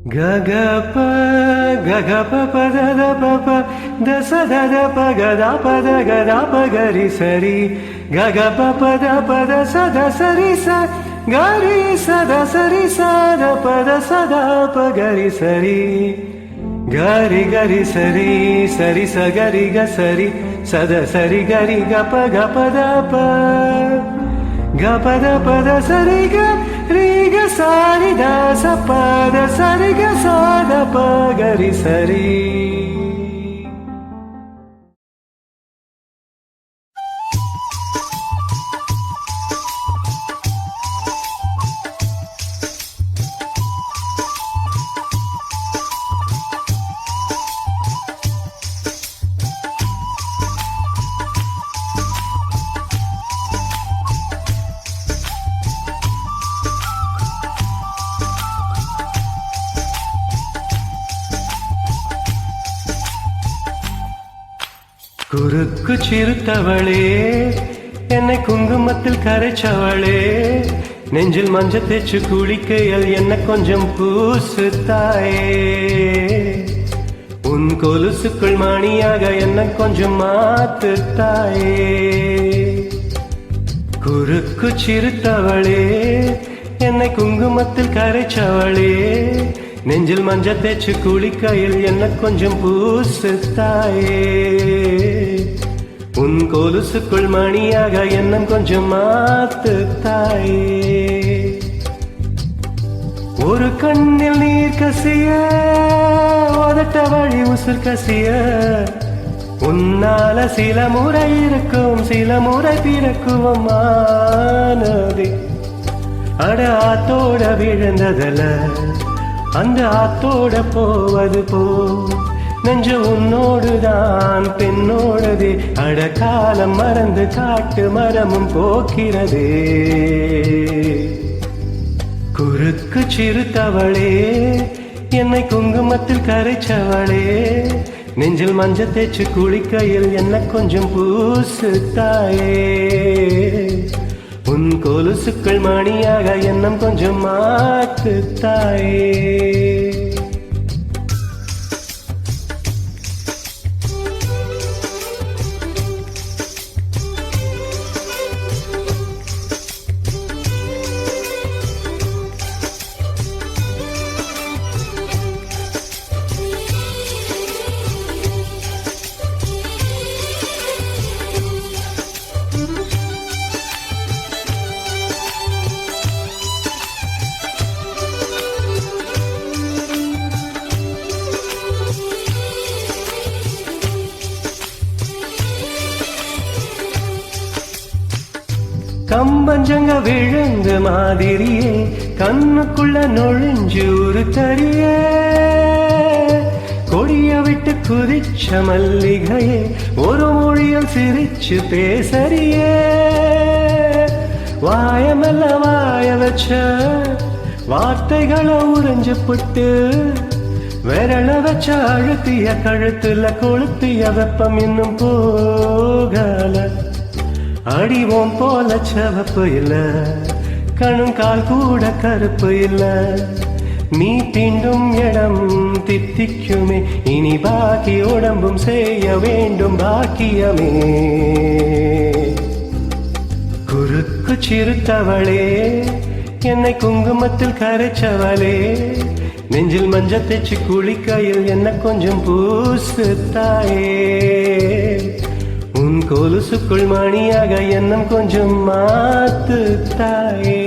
గగప గగప పద పప దస దద పగద పద గద పగరి సరి గగప పద పద సద సరి స గరి సద సరి సద పద సద పగరి సరి గరి గరి సరి సరి స గరి గ సరి సద సరి గరి గప గప ద ప గపద పద సరి గ రి గ సారి ద స పద సరి గ సాద ప గరి సరి. குறுக்கு சிறுத்தவளே என்னை குங்குமத்தில் கரைச்சவளே நெஞ்சில் மஞ்ச தேச்சு குளிக்கையில் என்ன கொஞ்சம் பூசு தாயே உன் கொலுசுக்குள் மணியாக என்ன கொஞ்சம் மாத்து தாயே குறுக்கு சிறுத்தவளே என்னை குங்குமத்தில் கரைச்சவளே நெஞ்சில் மஞ்ச தேச்சு குளிக்கையில் என்ன கொஞ்சம் பூசு தாயே உன் கொலுசுக்குள் மணியாக என்ன கொஞ்சம் மாத்து தாயே ஒரு கண்ணில் நீர் கசிய உதட்ட வழி உசுர் கசிய உன்னால சில முறை இருக்கும் சில முறை பிறக்குவமானதே அட ஆத்தோட விழுந்ததல அந்த ஆத்தோட போவது போ நெஞ்சு உன்னோடுதான் பெண்ணோடதே அட காலம் மறந்து காட்டு மரமும் போக்கிறதே குறுக்கு சிறுத்தவளே என்னை குங்குமத்தில் கரைச்சவளே நெஞ்சில் மஞ்ச தேச்சு குளிக்கையில் என்ன கொஞ்சம் பூசு தாயே உன் கொலுசுக்கள் மணியாக எண்ணம் கொஞ்சம் மாத்து தாயே. கம்பஞ்சங்க விழுந்து மாதிரியே கண்ணுக்குள்ள நொழிஞ்சு ஒரு தரியே கொடிய விட்டு குதிச்ச மல்லிகையே ஒரு மொழியில் சிரிச்சு பேசறியே வாயமல்ல வாய வச்ச வார்த்தைகளை உறைஞ்சு புட்டு விரல வச்ச அழுத்திய கழுத்துல கொளுத்திய வெப்பம் இன்னும் போகல அடிவோம் போல செவப்பு இல்ல கணும் கால் கூட கருப்பு இல்ல நீ தீண்டும் இடம் தித்திக்குமே இனி பாக்கி உடம்பும் செய்ய வேண்டும் பாக்கியமே குறுக்கு சிறுத்தவளே என்னை குங்குமத்தில் கரைச்சவளே நெஞ்சில் மஞ்ச தேச்சு குளிக்கையில் என்ன கொஞ்சம் பூசு தாயே உன் கொலுசுக்குள் மணியாக எண்ணம் கொஞ்சம் மாத்து தாயே.